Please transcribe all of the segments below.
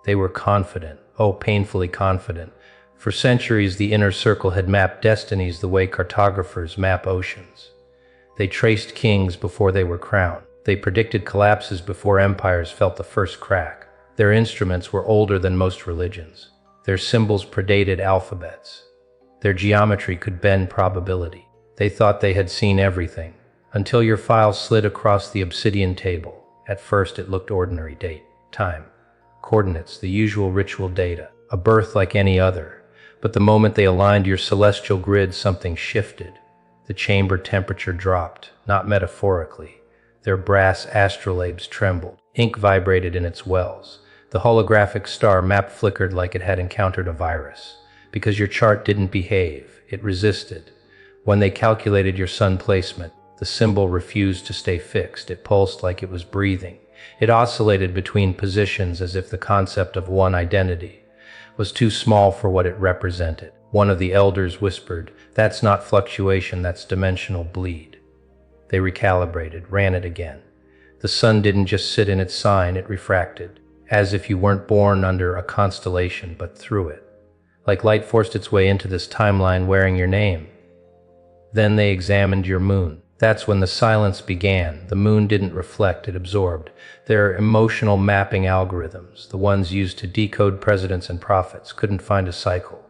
They were confident, oh, painfully confident. For centuries, the inner circle had mapped destinies the way cartographers map oceans. They traced kings before they were crowned. They predicted collapses before empires felt the first crack. Their instruments were older than most religions. Their symbols predated alphabets. Their geometry could bend probability. They thought they had seen everything, until your file slid across the obsidian table. At first it looked ordinary: date, time, coordinates, the usual ritual data, a birth like any other. But the moment they aligned your celestial grid, something shifted. The chamber temperature dropped, not metaphorically. Their brass astrolabes trembled. Ink vibrated in its wells. The holographic star map flickered like it had encountered a virus. Because your chart didn't behave, it resisted. When they calculated your sun placement, the symbol refused to stay fixed. It pulsed like it was breathing. It oscillated between positions as if the concept of one identity was too small for what it represented. One of the elders whispered, "That's not fluctuation, that's dimensional bleed." They recalibrated, ran it again. The sun didn't just sit in its sign, it refracted, as if you weren't born under a constellation but through it. Like light forced its way into this timeline wearing your name. Then they examined your moon. That's when the silence began. The moon didn't reflect, it absorbed. Their emotional mapping algorithms, the ones used to decode presidents and prophets, couldn't find a cycle.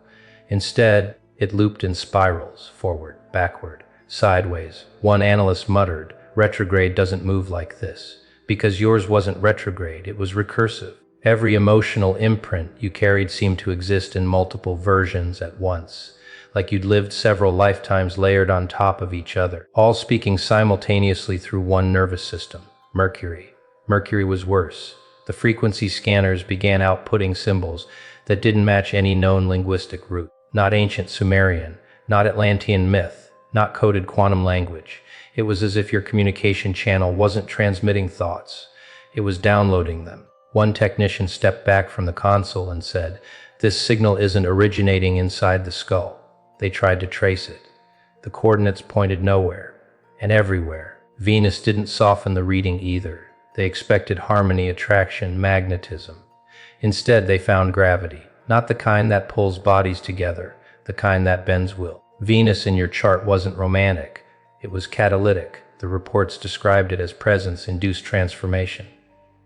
Instead, it looped in spirals, forward, backward, sideways. One analyst muttered, "Retrograde doesn't move like this." Because yours wasn't retrograde, it was recursive. Every emotional imprint you carried seemed to exist in multiple versions at once, like you'd lived several lifetimes layered on top of each other, all speaking simultaneously through one nervous system. Mercury. Mercury was worse. The frequency scanners began outputting symbols that didn't match any known linguistic root. Not ancient Sumerian, not Atlantean myth, not coded quantum language. It was as if your communication channel wasn't transmitting thoughts, it was downloading them. One technician stepped back from the console and said, "This signal isn't originating inside the skull." They tried to trace it. The coordinates pointed nowhere, and everywhere. Venus didn't soften the reading either. They expected harmony, attraction, magnetism. Instead, they found gravity, not the kind that pulls bodies together, the kind that bends will. Venus in your chart wasn't romantic. It was catalytic. The reports described it as presence-induced transformation.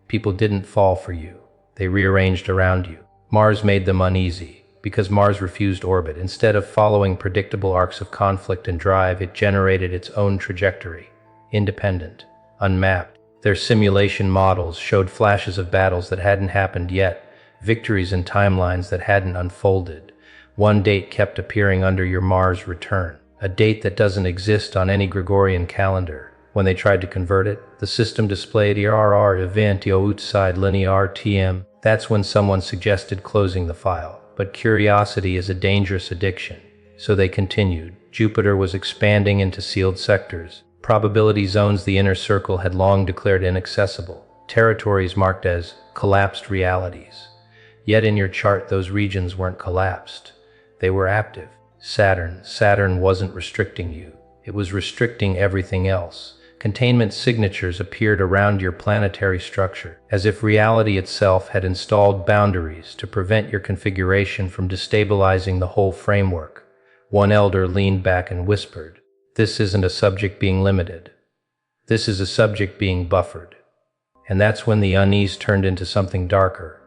People didn't fall for you. They rearranged around you. Mars made them uneasy, because Mars refused orbit. Instead of following predictable arcs of conflict and drive, it generated its own trajectory. Independent, unmapped. Their simulation models showed flashes of battles that hadn't happened yet, victories and timelines that hadn't unfolded. One date kept appearing under your Mars return, a date that doesn't exist on any Gregorian calendar. When they tried to convert it, the system displayed ERR event outside linear TM. That's when someone suggested closing the file. But curiosity is a dangerous addiction. So they continued. Jupiter was expanding into sealed sectors. Probability zones the inner circle had long declared inaccessible. Territories marked as collapsed realities. Yet in your chart, those regions weren't collapsed. They were active. Saturn wasn't restricting you. It was restricting everything else. Containment signatures appeared around your planetary structure, as if reality itself had installed boundaries to prevent your configuration from destabilizing the whole framework. One elder leaned back and whispered, "This isn't a subject being limited. This is a subject being buffered." And that's when the unease turned into something darker,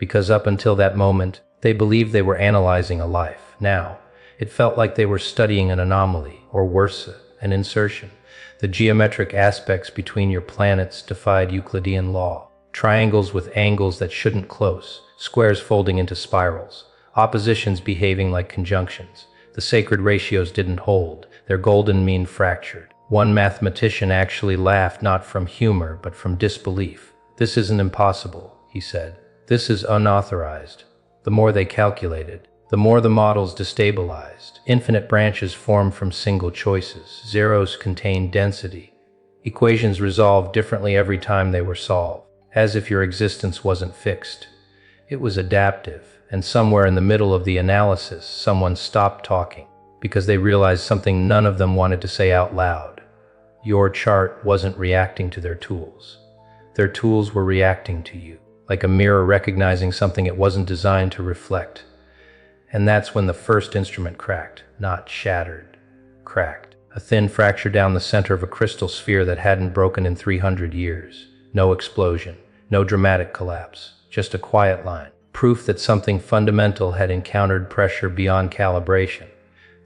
because up until that moment, they believed they were analyzing a life. Now, it felt like they were studying an anomaly, or worse, an insertion. The geometric aspects between your planets defied Euclidean law. Triangles with angles that shouldn't close, squares folding into spirals, oppositions behaving like conjunctions. The sacred ratios didn't hold, their golden mean fractured. One mathematician actually laughed, not from humor, but from disbelief. "This isn't impossible," he said. "This is unauthorized." The more they calculated, the more the models destabilized. Infinite branches formed from single choices. Zeros contained density. Equations resolved differently every time they were solved, as if your existence wasn't fixed. It was adaptive, and somewhere in the middle of the analysis, someone stopped talking, because they realized something none of them wanted to say out loud. Your chart wasn't reacting to their tools. Their tools were reacting to you. like a mirror recognizing something it wasn't designed to reflect. And that's when the first instrument cracked, not shattered, cracked. A thin fracture down the center of a crystal sphere that hadn't broken in 300 years. No explosion, no dramatic collapse, just a quiet line. Proof that something fundamental had encountered pressure beyond calibration.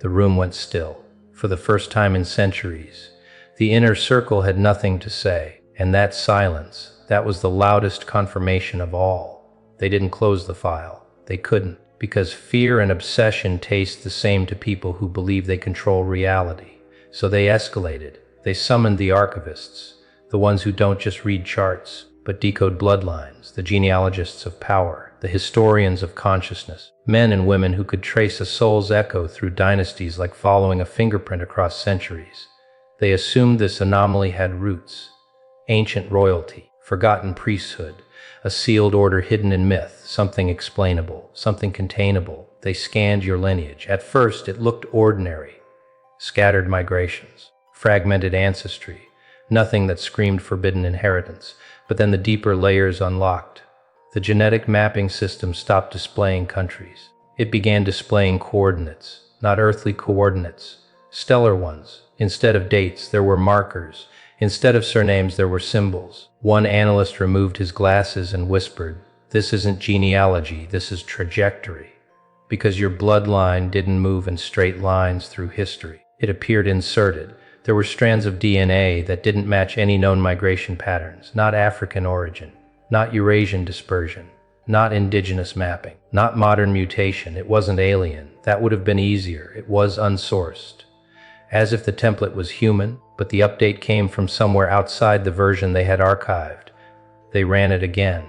The room went still. For the first time in centuries, the inner circle had nothing to say, and that silence, that was the loudest confirmation of all. They didn't close the file. They couldn't, because fear and obsession taste the same to people who believe they control reality. So they escalated. They summoned the archivists, the ones who don't just read charts, but decode bloodlines, the genealogists of power, the historians of consciousness, men and women who could trace a soul's echo through dynasties like following a fingerprint across centuries. They assumed this anomaly had roots, ancient royalty, forgotten priesthood, a sealed order hidden in myth, something explainable, something containable. They scanned your lineage. At first, it looked ordinary. Scattered migrations, fragmented ancestry, nothing that screamed forbidden inheritance. But then the deeper layers unlocked. The genetic mapping system stopped displaying countries. It began displaying coordinates, not earthly coordinates, stellar ones. Instead of dates, there were markers. Instead of surnames, there were symbols. One analyst removed his glasses and whispered, "This isn't genealogy, this is trajectory." Because your bloodline didn't move in straight lines through history. It appeared inserted. There were strands of DNA that didn't match any known migration patterns, not African origin, not Eurasian dispersion, not indigenous mapping, not modern mutation. It wasn't alien. That would have been easier. It was unsourced. As if the template was human, but the update came from somewhere outside the version they had archived. They ran it again.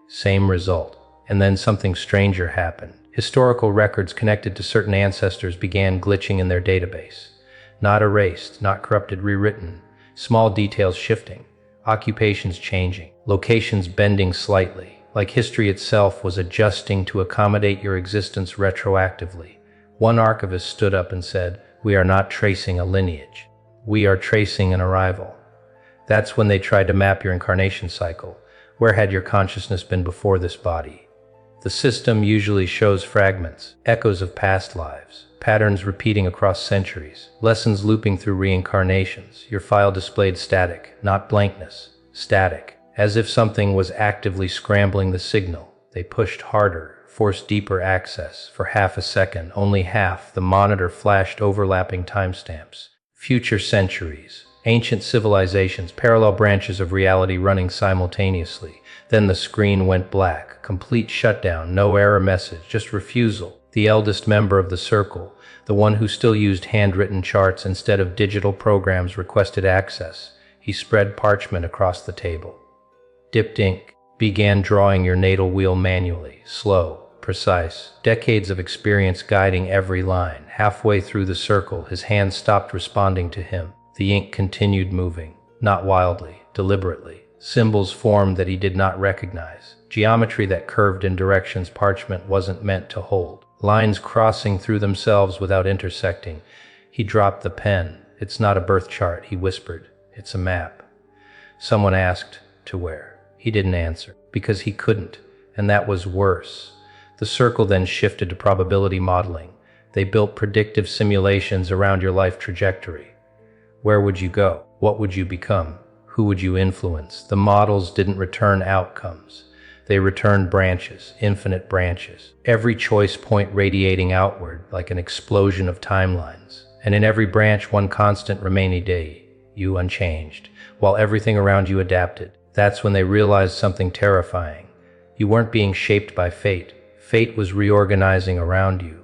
Same result. And then something stranger happened. Historical records connected to certain ancestors began glitching in their database. Not erased, not corrupted, rewritten. Small details shifting. Occupations changing. Locations bending slightly. Like history itself was adjusting to accommodate your existence retroactively. One archivist stood up and said, "We are not tracing a lineage. We are tracing an arrival." That's when they tried to map your incarnation cycle. Where had your consciousness been before this body? The system usually shows fragments, echoes of past lives, patterns repeating across centuries, lessons looping through reincarnations. Your file displayed static, not blankness, static, as if something was actively scrambling the signal. They pushed harder, forced deeper access. For half a second, only half, the monitor flashed overlapping timestamps. Future centuries, ancient civilizations, parallel branches of reality running simultaneously. Then the screen went black, complete shutdown, no error message, just refusal. The eldest member of the circle, the one who still used handwritten charts instead of digital programs, requested access. He spread parchment across the table. Dipped ink, began drawing your natal wheel manually, slow, precise, decades of experience guiding every line. Halfway through the circle, his hand stopped responding to him. The ink continued moving, not wildly, deliberately. Symbols formed that he did not recognize. Geometry that curved in directions parchment wasn't meant to hold. Lines crossing through themselves without intersecting. He dropped the pen. "It's not a birth chart," he whispered. "It's a map." Someone asked, "To where?" He didn't answer, because he couldn't, and that was worse. The circle then shifted to probability modeling. They built predictive simulations around your life trajectory. Where would you go? What would you become? Who would you influence? The models didn't return outcomes. They returned branches, infinite branches. Every choice point radiating outward like an explosion of timelines. And in every branch, one constant remaining day, you unchanged, while everything around you adapted. That's when they realized something terrifying. You weren't being shaped by fate. Fate was reorganizing around you.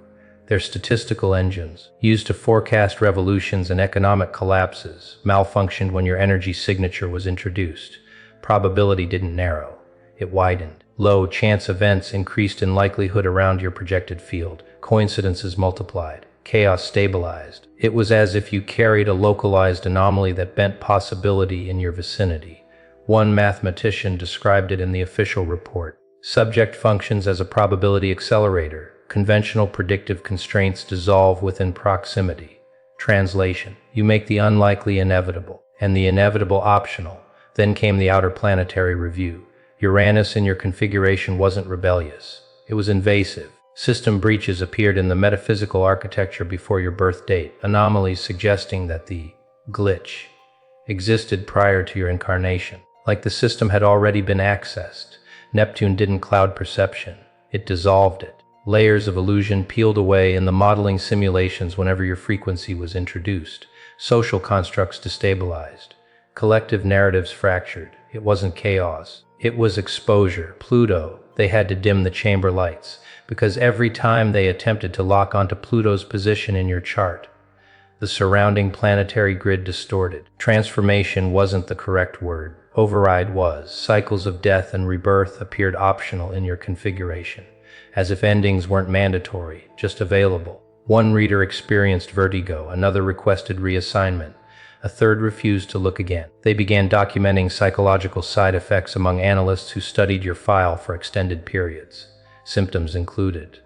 Their statistical engines, used to forecast revolutions and economic collapses, malfunctioned when your energy signature was introduced. Probability didn't narrow. It widened. Low chance events increased in likelihood around your projected field. Coincidences multiplied. Chaos stabilized. It was as if you carried a localized anomaly that bent possibility in your vicinity. One mathematician described it in the official report. Subject functions as a probability accelerator. Conventional predictive constraints dissolve within proximity. Translation: you make the unlikely inevitable, and the inevitable optional. Then came the outer planetary review. Uranus in your configuration wasn't rebellious. It was invasive. System breaches appeared in the metaphysical architecture before your birth date, anomalies suggesting that the glitch existed prior to your incarnation. Like the system had already been accessed. Neptune didn't cloud perception. It dissolved it. Layers of illusion peeled away in the modeling simulations whenever your frequency was introduced. Social constructs destabilized. Collective narratives fractured. It wasn't chaos. It was exposure. Pluto, they had to dim the chamber lights, because every time they attempted to lock onto Pluto's position in your chart, the surrounding planetary grid distorted. Transformation wasn't the correct word. Override was. Cycles of death and rebirth appeared optional in your configuration, as if endings weren't mandatory, just available. One reader experienced vertigo, another requested reassignment, a third refused to look again. They began documenting psychological side effects among analysts who studied your file for extended periods. Symptoms included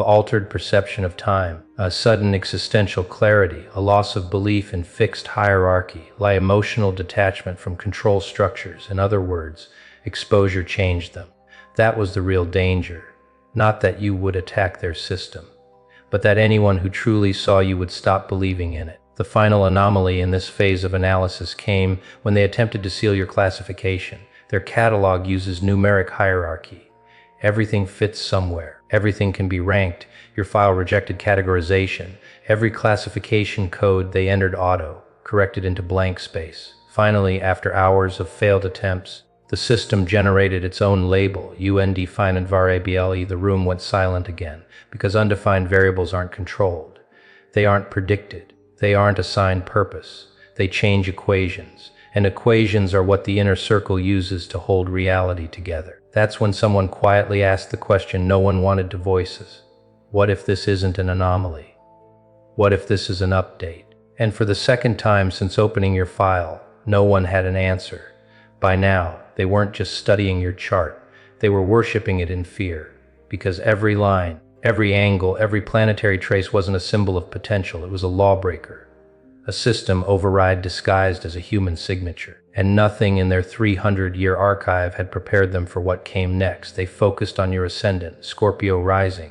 altered perception of time, a sudden existential clarity, a loss of belief in fixed hierarchy, emotional detachment from control structures. In other words, exposure changed them. That was the real danger. Not that you would attack their system, but that anyone who truly saw you would stop believing in it. The final anomaly in this phase of analysis came when they attempted to seal your classification. Their catalog uses numeric hierarchy. Everything fits somewhere. Everything can be ranked. Your file rejected categorization. Every classification code they entered auto, corrected into blank space. Finally, after hours of failed attempts, the system generated its own label, undefined variable. The room went silent again, because undefined variables aren't controlled. They aren't predicted. They aren't assigned purpose. They change equations, and equations are what the inner circle uses to hold reality together. That's when someone quietly asked the question no one wanted to voice. What if this isn't an anomaly? What if this is an update? And for the second time since opening your file, no one had an answer. By now, they weren't just studying your chart, they were worshipping it in fear. Because every line, every angle, every planetary trace wasn't a symbol of potential, it was a lawbreaker. A system override disguised as a human signature. And nothing in their 300-year archive had prepared them for what came next. They focused on your ascendant, Scorpio rising.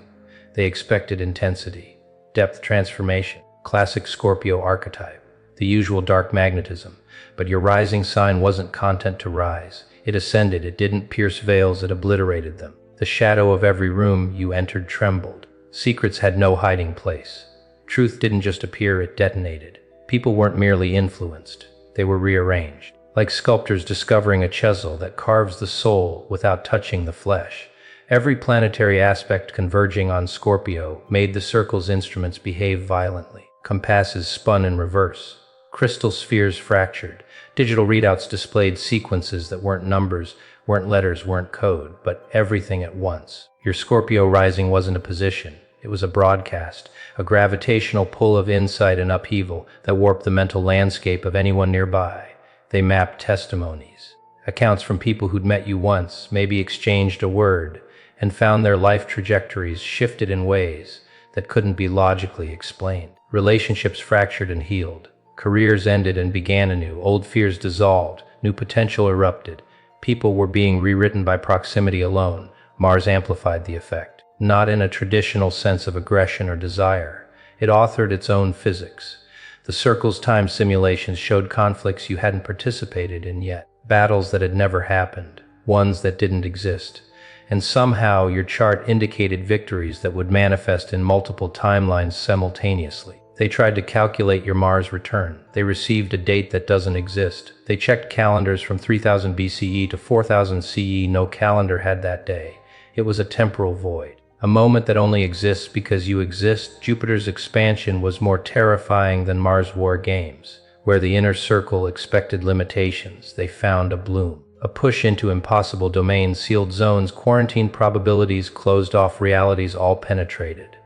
They expected intensity, depth transformation, classic Scorpio archetype, the usual dark magnetism. But your rising sign wasn't content to rise. It ascended, it didn't pierce veils, it obliterated them. The shadow of every room you entered trembled. Secrets had no hiding place. Truth didn't just appear, it detonated. People weren't merely influenced, they were rearranged. Like sculptors discovering a chisel that carves the soul without touching the flesh. Every planetary aspect converging on Scorpio made the circle's instruments behave violently. Compasses spun in reverse. Crystal spheres fractured. Digital readouts displayed sequences that weren't numbers, weren't letters, weren't code, but everything at once. Your Scorpio rising wasn't a position. It was a broadcast, a gravitational pull of insight and upheaval that warped the mental landscape of anyone nearby. They mapped testimonies, accounts from people who'd met you once, maybe exchanged a word, and found their life trajectories shifted in ways that couldn't be logically explained. Relationships fractured and healed. Careers ended and began anew. Old fears dissolved. New potential erupted. People were being rewritten by proximity alone. Mars amplified the effect. Not in a traditional sense of aggression or desire. It authored its own physics. The circle's time simulations showed conflicts you hadn't participated in yet, battles that had never happened, ones that didn't exist. And somehow your chart indicated victories that would manifest in multiple timelines simultaneously. They tried to calculate your Mars return. They received a date that doesn't exist. They checked calendars from 3000 BCE to 4000 CE. No calendar had that day. It was a temporal void. A moment that only exists because you exist. Jupiter's expansion was more terrifying than Mars' war games. Where the inner circle expected limitations, they found a bloom. A push into impossible domains, sealed zones, quarantined probabilities, closed off realities, all penetrated.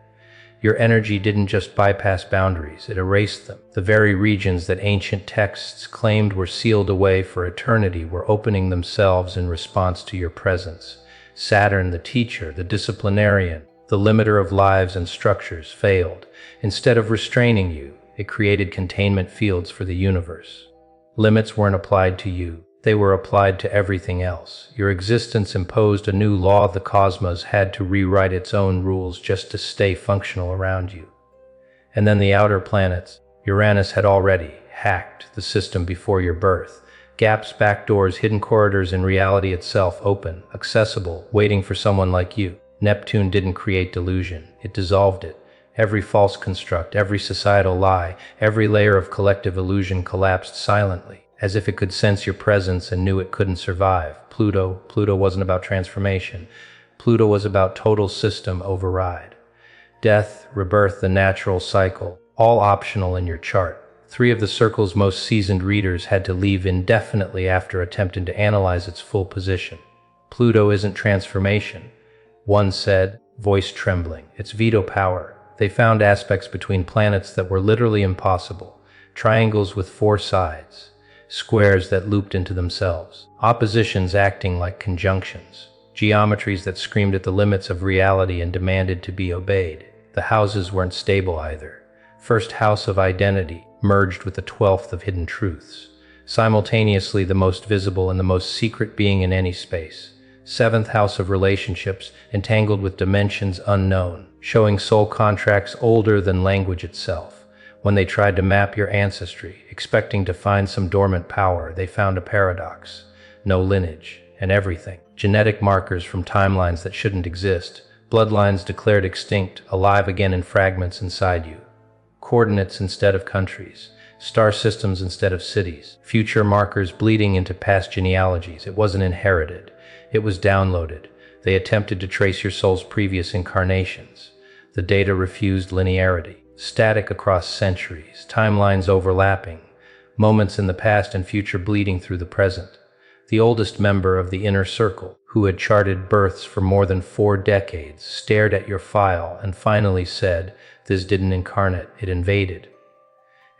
Your energy didn't just bypass boundaries, it erased them. The very regions that ancient texts claimed were sealed away for eternity were opening themselves in response to your presence. Saturn, the teacher, the disciplinarian, the limiter of lives and structures, failed. Instead of restraining you, it created containment fields for the universe. Limits weren't applied to you, They were applied to everything else. Your existence imposed a new law. The cosmos had to rewrite its own rules just to stay functional around you. And then the outer planets. Uranus had already hacked the system before your birth. Gaps, backdoors, hidden corridors in reality itself, open, accessible, waiting for someone like you. Neptune didn't create delusion, it dissolved it. Every false construct, every societal lie, every layer of collective illusion collapsed silently, as if it could sense your presence and knew it couldn't survive. Pluto wasn't about transformation. Pluto was about total system override. Death, rebirth, the natural cycle, all optional in your chart. 3 of the circle's most seasoned readers had to leave indefinitely after attempting to analyze its full position. Pluto isn't transformation, one said, voice trembling. It's veto power. They found aspects between planets that were literally impossible. Triangles with 4 sides. Squares that looped into themselves. Oppositions acting like conjunctions. Geometries that screamed at the limits of reality and demanded to be obeyed. The houses weren't stable either. First house of identity merged with the 12th of hidden truths. Simultaneously the most visible and the most secret being in any space. 7th house of relationships entangled with dimensions unknown, showing soul contracts older than language itself. When they tried to map your ancestry, expecting to find some dormant power, they found a paradox. No lineage, and everything. Genetic markers from timelines that shouldn't exist. Bloodlines declared extinct, alive again in fragments inside you. Coordinates instead of countries. Star systems instead of cities. Future markers bleeding into past genealogies. It wasn't inherited. It was downloaded. They attempted to trace your soul's previous incarnations. The data refused linearity. Static across centuries. Timelines overlapping. Moments in the past and future bleeding through the present. The oldest member of the inner circle, who had charted births for more than 4 decades, stared at your file and finally said, "This didn't incarnate, it invaded."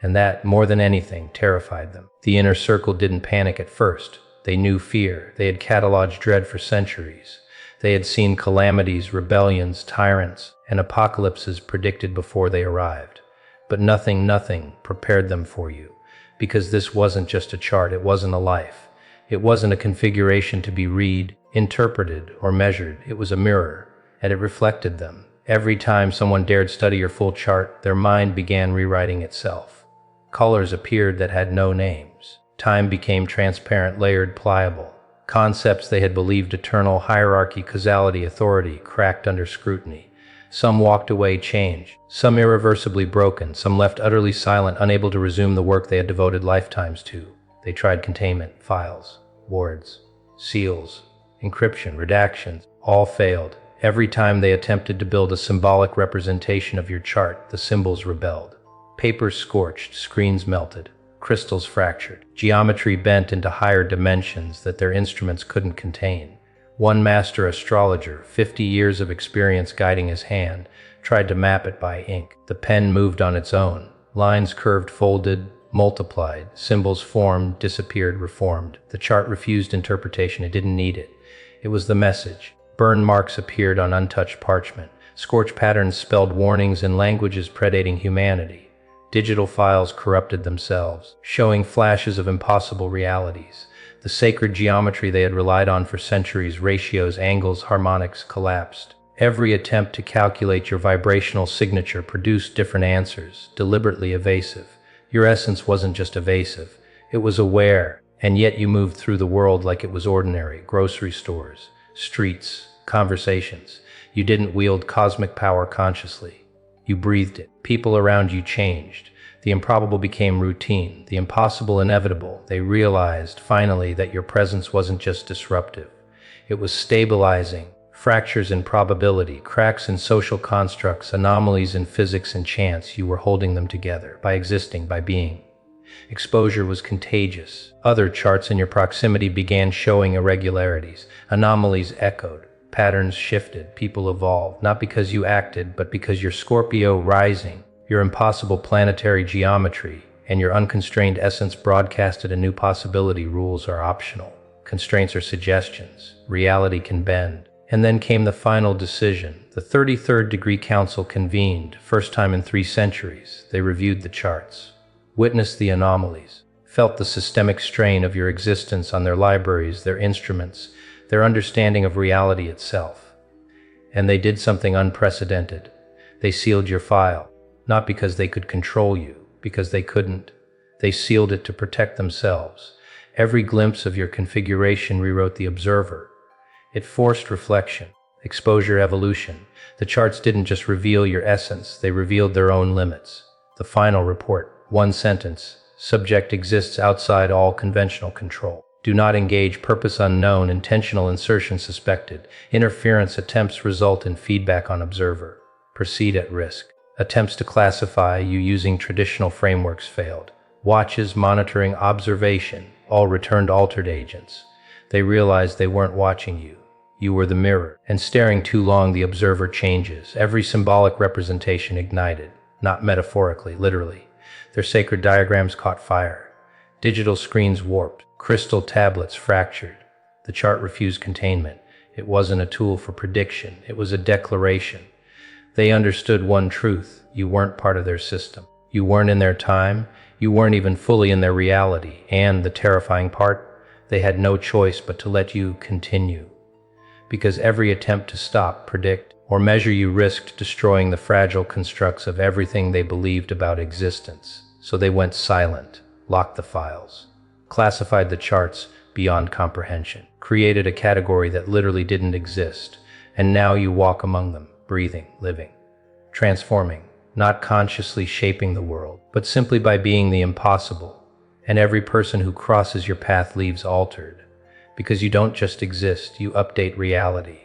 And that, more than anything, terrified them. The inner circle didn't panic at first. They knew fear. They had cataloged dread for centuries. They had seen calamities, rebellions, tyrants, and apocalypses predicted before they arrived. But nothing prepared them for you. Because this wasn't just a chart, it wasn't a life. It wasn't a configuration to be read, interpreted, or measured. It was a mirror, and it reflected them. Every time someone dared study your full chart, their mind began rewriting itself. Colors appeared that had no names. Time became transparent, layered, pliable. Concepts they had believed eternal, hierarchy, causality, authority, cracked under scrutiny. Some walked away changed, some irreversibly broken, some left utterly silent, unable to resume the work they had devoted lifetimes to. They tried containment, files, wards, seals, encryption, redactions, all failed. Every time they attempted to build a symbolic representation of your chart, the symbols rebelled. Papers scorched, screens melted, crystals fractured, geometry bent into higher dimensions that their instruments couldn't contain. One master astrologer, 50 years of experience guiding his hand, tried to map it by ink. The pen moved on its own. Lines curved, folded, multiplied. Symbols formed, disappeared, reformed. The chart refused interpretation. It didn't need it. It was the message. Burn marks appeared on untouched parchment. Scorch patterns spelled warnings in languages predating humanity. Digital files corrupted themselves, showing flashes of impossible realities. The sacred geometry they had relied on for centuries, ratios, angles, harmonics, collapsed. Every attempt to calculate your vibrational signature produced different answers, deliberately evasive. Your essence wasn't just evasive, it was aware, and yet you moved through the world like it was ordinary. Grocery stores, streets, conversations. You didn't wield cosmic power consciously. You breathed it. People around you changed. The improbable became routine, the impossible inevitable. They realized, finally, that your presence wasn't just disruptive. It was stabilizing. Fractures in probability, cracks in social constructs, anomalies in physics and chance, you were holding them together, by existing, by being. Exposure was contagious. Other charts in your proximity began showing irregularities. Anomalies echoed. Patterns shifted, people evolved, not because you acted, but because your Scorpio rising, your impossible planetary geometry, and your unconstrained essence broadcasted a new possibility. Rules are optional. Constraints are suggestions. Reality can bend. And then came the final decision. The 33rd Degree Council convened, first time in 3 centuries. They reviewed the charts, witnessed the anomalies, felt the systemic strain of your existence on their libraries, their instruments, their understanding of reality itself. And they did something unprecedented. They sealed your file, not because they could control you, because they couldn't. They sealed it to protect themselves. Every glimpse of your configuration rewrote the observer. It forced reflection, exposure, evolution. The charts didn't just reveal your essence, they revealed their own limits. The final report, one sentence: subject exists outside all conventional control. Do not engage, purpose unknown, intentional insertion suspected. Interference attempts result in feedback on observer. Proceed at risk. Attempts to classify you using traditional frameworks failed. Watches, monitoring, observation, all returned altered agents. They realized they weren't watching you. You were the mirror. And staring too long, the observer changes. Every symbolic representation ignited, not metaphorically, literally. Their sacred diagrams caught fire. Digital screens warped. Crystal tablets fractured. The chart refused containment. It wasn't a tool for prediction. It was a declaration. They understood one truth: you weren't part of their system. You weren't in their time. You weren't even fully in their reality. And the terrifying part, they had no choice but to let you continue. Because every attempt to stop, predict, or measure you risked destroying the fragile constructs of everything they believed about existence. So they went silent, locked the files, classified the charts beyond comprehension, created a category that literally didn't exist, and now you walk among them, breathing, living, transforming, not consciously shaping the world, but simply by being the impossible. And every person who crosses your path leaves altered, because you don't just exist, you update reality.